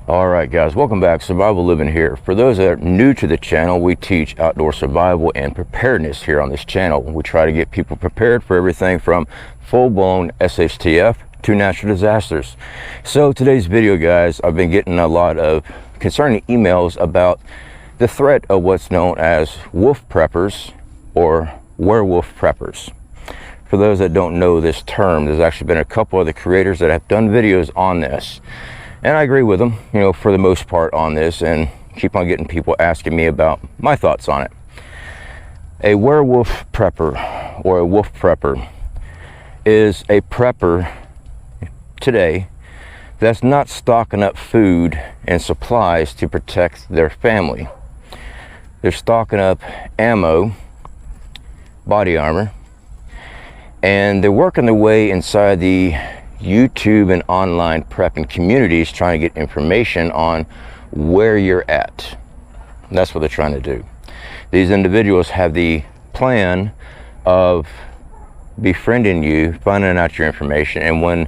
Alright guys, welcome back. Survival Living here. For those that are new to the channel, we teach outdoor survival and preparedness here on this channel. We try to get people prepared for everything from full-blown SHTF to natural disasters. So today's video, guys, I've been getting a lot of concerning emails about the threat of what's known as wolf preppers or werewolf preppers. For those that don't know this term, there's actually been a couple of the creators that have done videos on this. And I agree with them, you know, for the most part on this, and keep on getting people asking me about my thoughts on it. A werewolf prepper or a wolf prepper is a prepper today that's not stocking up food and supplies to protect their family. They're stocking up ammo, body armor, and they're working their way inside the YouTube and online prepping communities trying to get information on where you're at. That's what they're trying to do. These individuals have the plan of befriending you, finding out your information, and when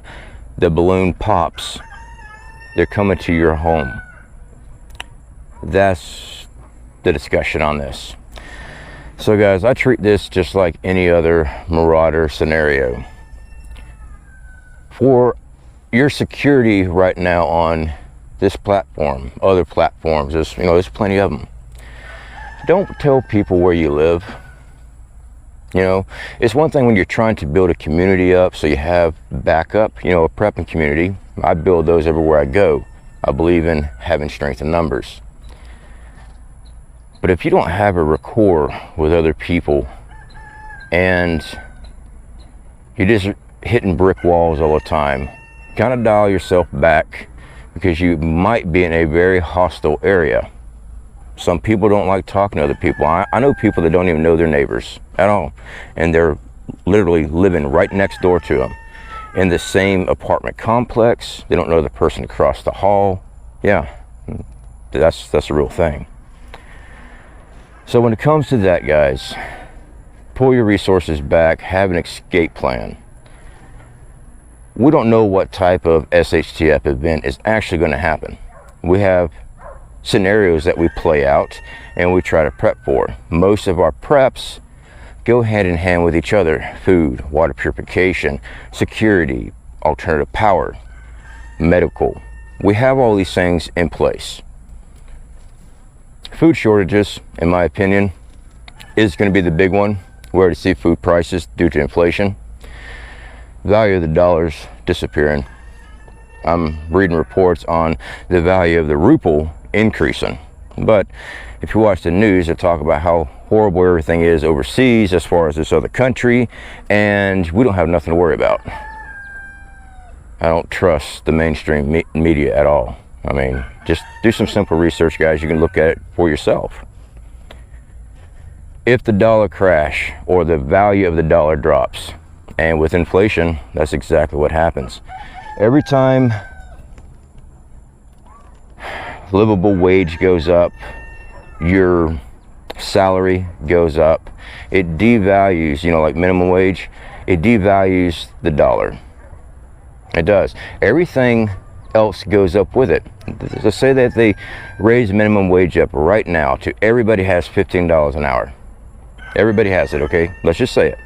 the balloon pops, they're coming to your home. That's the discussion on this. So guys, I treat this just like any other marauder scenario. For your security right now on this platform, other platforms, there's plenty of them. Don't tell people where you live. You know, it's one thing when you're trying to build a community up so you have backup, you know, a prepping community. I build those everywhere I go. I believe in having strength in numbers. But if you don't have a rapport with other people and you just hitting brick walls all the time, kind of dial yourself back, because you might be in a very hostile area. Some people don't like talking to other people. I know people that don't even know their neighbors at all, and they're literally living right next door to them in the same apartment complex. They don't know the person across the hall. Yeah, that's a real thing. So when it comes to that, guys, pull your resources back, have an escape plan. We don't know what type of SHTF event is actually going to happen. We have scenarios that we play out and we try to prep for. Most of our preps go hand in hand with each other. Food, water purification, security, alternative power, medical. We have all these things in place. Food shortages, in my opinion, is going to be the big one. We already see food prices due to inflation. Value of the dollar's disappearing. I'm reading reports on the value of the ruble increasing. But if you watch the news, they talk about how horrible everything is overseas as far as this other country, and we don't have nothing to worry about. I don't trust the mainstream media at all. I mean, just do some simple research, guys. You can look at it for yourself. If the dollar crash or the value of the dollar drops, and with inflation, that's exactly what happens. Every time livable wage goes up, your salary goes up, it devalues, you know, like minimum wage, it devalues the dollar. It does. Everything else goes up with it. Let's say that they raise minimum wage up right now to everybody has $15 an hour. Everybody has it, okay? Let's just say it.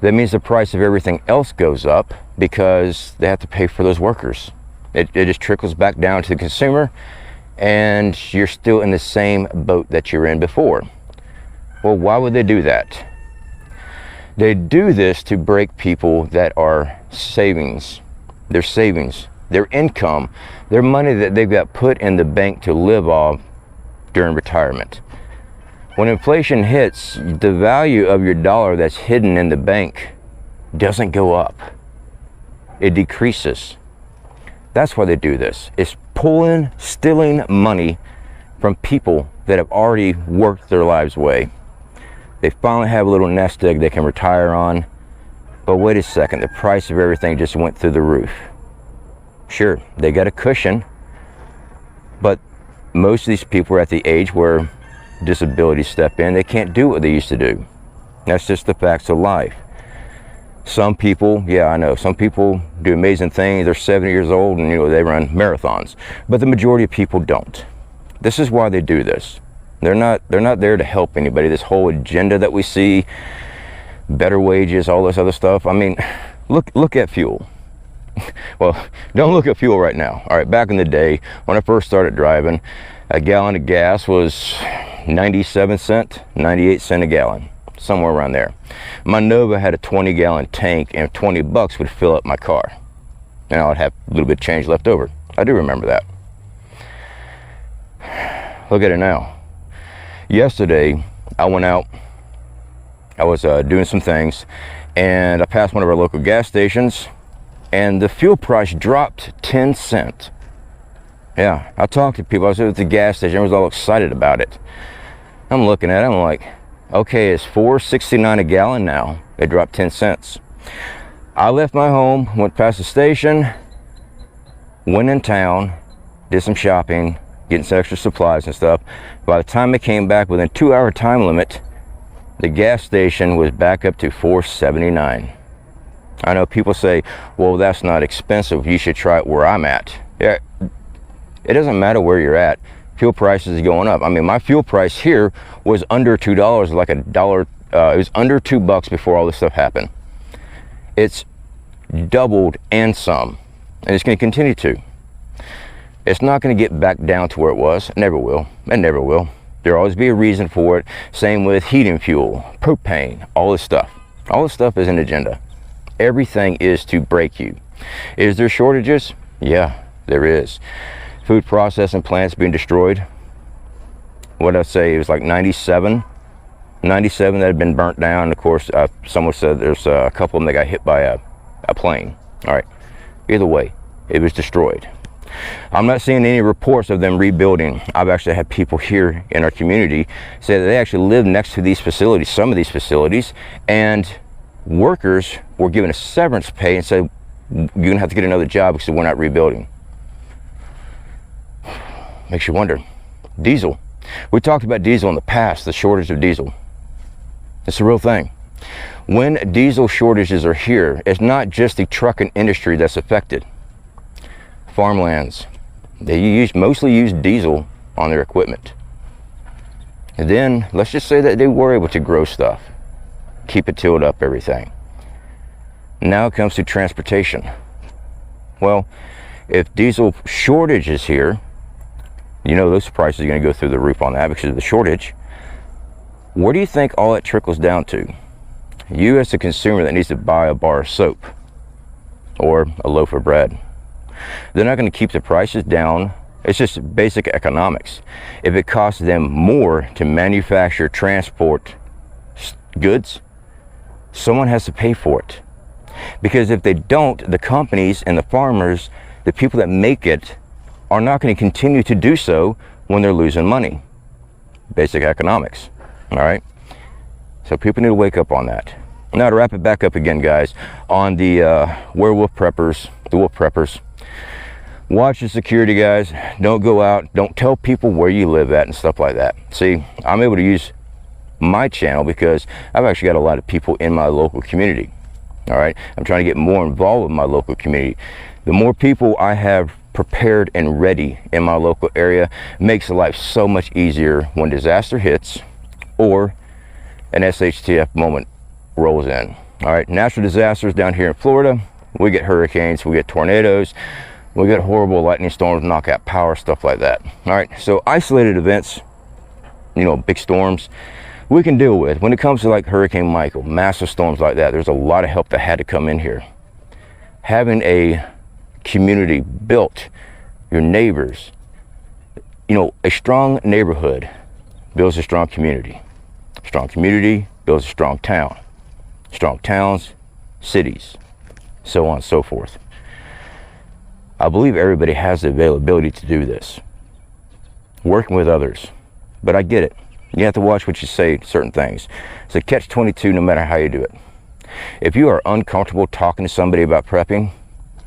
That means the price of everything else goes up because they have to pay for those workers. It just trickles back down to the consumer, and you're still in the same boat that you're in before. Well, why would they do that? They do this to break people that are savings, their income, their money that they've got put in the bank to live off during retirement. When inflation hits, the value of your dollar that's hidden in the bank doesn't go up. It decreases. That's why they do this. It's stealing money from people that have already worked their lives away. They finally have a little nest egg they can retire on. But wait a second, the price of everything just went through the roof. Sure, they got a cushion, but most of these people are at the age where disabilities step in. They can't do what they used to do. That's just the facts of life. Some people, yeah, I know, some people do amazing things. They're 70 years old and, you know, they run marathons, but the majority of people don't. This is why they do this. They're not there to help anybody. This whole agenda that we see, better wages, all this other stuff. I mean, look at fuel. Well, don't look at fuel right now. All right, back in the day when I first started driving, a gallon of gas was 97 cents, 98 cents a gallon, somewhere around there. My Nova had a 20-gallon tank, and 20 bucks would fill up my car, and I would have a little bit of change left over. I do remember that. Look at it now. Yesterday, I went out, I was doing some things, and I passed one of our local gas stations, and the fuel price dropped 10 cents. Yeah, I talked to people. I was at the gas station. I was all excited about it. I'm looking at it. I'm like, okay, it's $4.69 a gallon now. It dropped 10 cents. I left my home, went past the station, went in town, did some shopping, getting some extra supplies and stuff. By the time I came back, within a 2-hour time limit, the gas station was back up to $4.79. I know people say, well, that's not expensive. You should try it where I'm at. Yeah, it doesn't matter where you're at. Fuel prices are going up. I mean, my fuel price here was under $2, like $1. It was under $2 before all this stuff happened. It's doubled and some, and it's going to continue to. It's not going to get back down to where it was. It never will. It never will. There'll always be a reason for it. Same with heating fuel, propane, all this stuff. All this stuff is an agenda. Everything is to break you. Is there shortages? Yeah, there is. Food processing plants being destroyed. What did I say? It was like 97 that had been burnt down. Of course, someone said there's a couple of them that got hit by a plane. All right. Either way, it was destroyed. I'm not seeing any reports of them rebuilding. I've actually had people here in our community say that they actually live next to these facilities, some of these facilities, and workers were given a severance pay and said, you're going to have to get another job because we're not rebuilding. Makes you wonder. Diesel. We talked about diesel in the past, the shortage of diesel. It's a real thing. When diesel shortages are here, it's not just the trucking industry that's affected. Farmlands, they mostly use diesel on their equipment. And then, let's just say that they were able to grow stuff, keep it tilled up, everything. Now it comes to transportation. Well, if diesel shortage is here, you know those prices are going to go through the roof on that because of the shortage. Where do you think all that trickles down to? You as a consumer that needs to buy a bar of soap or a loaf of bread. They're not going to keep the prices down. It's just basic economics. If it costs them more to manufacture, transport goods, someone has to pay for it. Because if they don't, the companies and the farmers, the people that make it, are not going to continue to do so when they're losing money. Basic economics. All right? So people need to wake up on that. Now to wrap it back up again, guys, on the Werewolf Preppers, the Wolf Preppers. Watch your security, guys. Don't go out. Don't tell people where you live at and stuff like that. See, I'm able to use my channel because I've actually got a lot of people in my local community. All right? I'm trying to get more involved with my local community. The more people I have prepared and ready in my local area makes life so much easier when disaster hits or an SHTF moment rolls in. All right, natural disasters down here in Florida, we get hurricanes, we get tornadoes, we get horrible lightning storms, knockout power, stuff like that. All right, so isolated events, you know, big storms, we can deal with. When it comes to like Hurricane Michael, massive storms like that, there's a lot of help that had to come in here. Having a community built, your neighbors, you know, a strong neighborhood builds a strong community. Strong community builds a strong town. Strong towns, cities, so on and so forth. I believe everybody has the availability to do this. Working with others. But I get it. You have to watch what you say to certain things. It's a catch-22 no matter how you do it. If you are uncomfortable talking to somebody about prepping,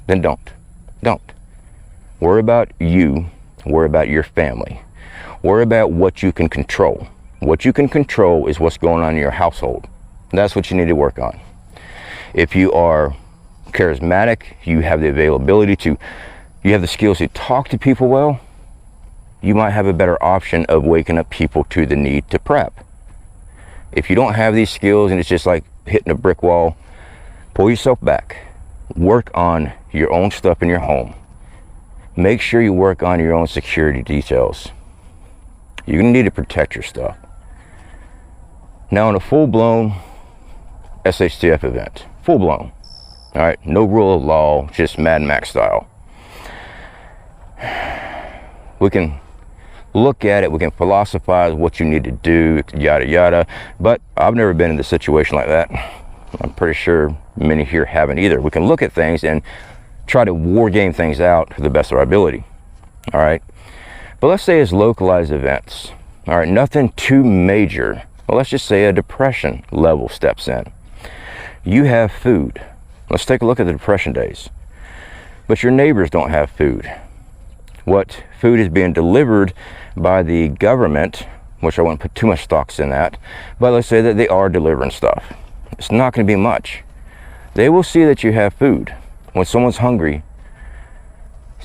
then don't. Don't. Worry about you. Worry about your family. Worry about what you can control. What you can control is what's going on in your household. That's what you need to work on. If you are charismatic, you have the availability to, you have the skills to talk to people well, you might have a better option of waking up people to the need to prep. If you don't have these skills and it's just like hitting a brick wall, pull yourself back. Work on your own stuff in your home. Make sure you work on your own security details. You're gonna need to protect your stuff. Now in a full-blown SHTF event, full-blown, all right, no rule of law, just Mad Max style. We can look at it, we can philosophize what you need to do, yada yada, but I've never been in a situation like that. I'm pretty sure many here haven't either. We can look at things and try to war game things out to the best of our ability, all right? But let's say it's localized events, all right, nothing too major. Well, let's just say a depression level steps in. You have food. Let's take a look at the depression days. But your neighbors don't have food. What food is being delivered by the government, which I won't put too much stocks in that, but let's say that they are delivering stuff. It's not going to be much. They will see that you have food. When someone's hungry,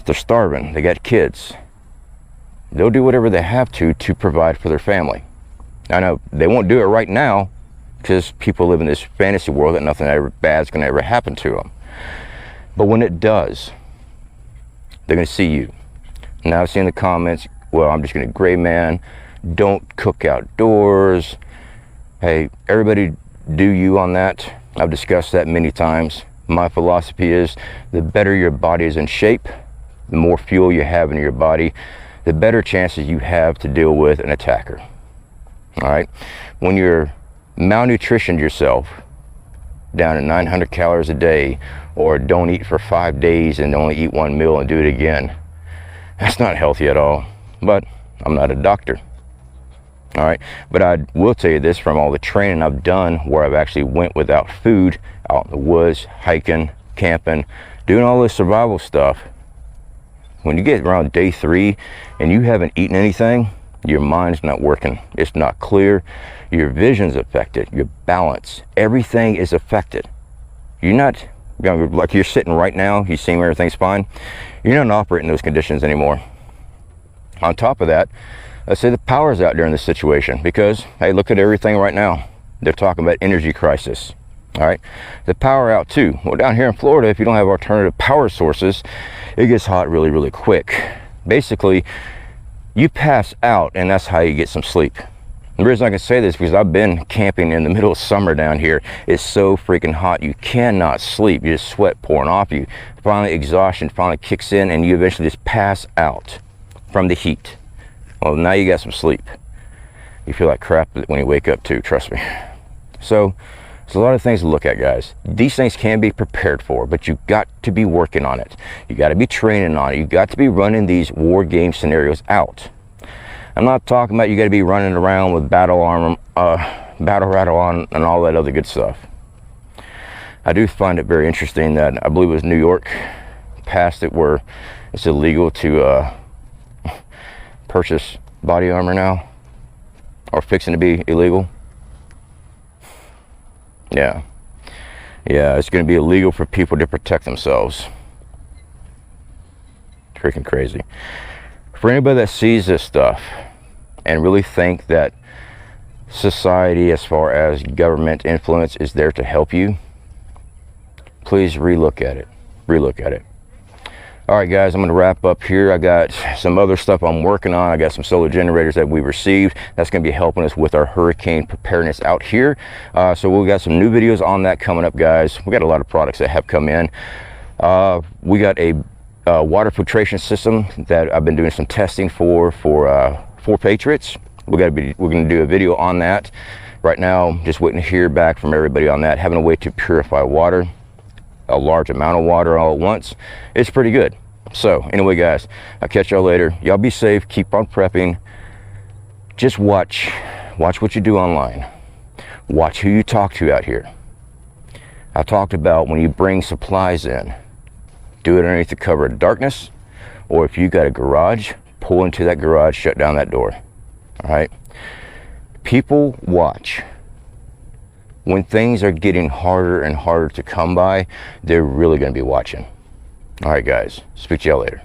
they're starving, they got kids, they'll do whatever they have to provide for their family. I know they won't do it right now because people live in this fantasy world that nothing ever bad is going to ever happen to them. But when it does, they're going to see you. Now I've seen the comments, well, I'm just going to gray man, don't cook outdoors. Hey, everybody do you on that. I've discussed that many times. My philosophy is the better your body is in shape, the more fuel you have in your body, the better chances you have to deal with an attacker. All right, when you're malnutritioned yourself down to 900 calories a day, or don't eat for 5 days and only eat one meal and do it again, that's not healthy at all. But I'm not a doctor, all right? But I will tell you this, from all the training I've done where I've actually went without food, out in the woods, hiking, camping, doing all this survival stuff, when you get around day 3 and you haven't eaten anything, your mind's not working, it's not clear, your vision's affected, your balance, everything is affected. You're not, like you're sitting right now, you seem everything's fine, you're not operating in those conditions anymore. On top of that, let's say the power's out during this situation, because, hey, look at everything right now. They're talking about energy crisis, all right? The power out too. Well, down here in Florida, if you don't have alternative power sources, it gets hot really, really quick. Basically, you pass out, and that's how you get some sleep. The reason I can say this is because I've been camping in the middle of summer down here. It's so freaking hot, you cannot sleep. You just sweat pouring off you. Finally, exhaustion finally kicks in, and you eventually just pass out from the heat. Well, now you got some sleep. You feel like crap when you wake up too, trust me. So, there's a lot of things to look at, guys. These things can be prepared for, but you got to be working on it. You got to be training on it. You got to be running these war game scenarios out. I'm not talking about you got to be running around with battle armor, battle rattle on, and all that other good stuff. I do find it very interesting that I believe it was New York passed it where it's illegal to purchase body armor now, or fixing to be illegal. Yeah, it's going to be illegal for people to protect themselves. Freaking crazy. For anybody that sees this stuff and really think that society, as far as government influence, is there to help you, please relook at it. Relook at it. All right, guys, I'm going to wrap up here. I got some other stuff I'm working on. I got some solar generators that we received. That's going to be helping us with our hurricane preparedness out here. So we got some new videos on that coming up, guys. We got a lot of products that have come in. We got a water filtration system that I've been doing some testing for Patriots. We're going to do a video on that. Right now, just waiting to hear back from everybody on that. Having a way to purify water, a large amount of water all at once. It's pretty good. So anyway, guys, I'll catch y'all later. Y'all be safe, keep on prepping. Just watch what you do online. Watch who you talk to out here. I talked about when you bring supplies in, do it underneath the cover of darkness, or if you got a garage, pull into that garage, shut down that door. All right, people watch when things are getting harder and harder to come by, they're really going to be watching. All right, guys. Speak to y'all later.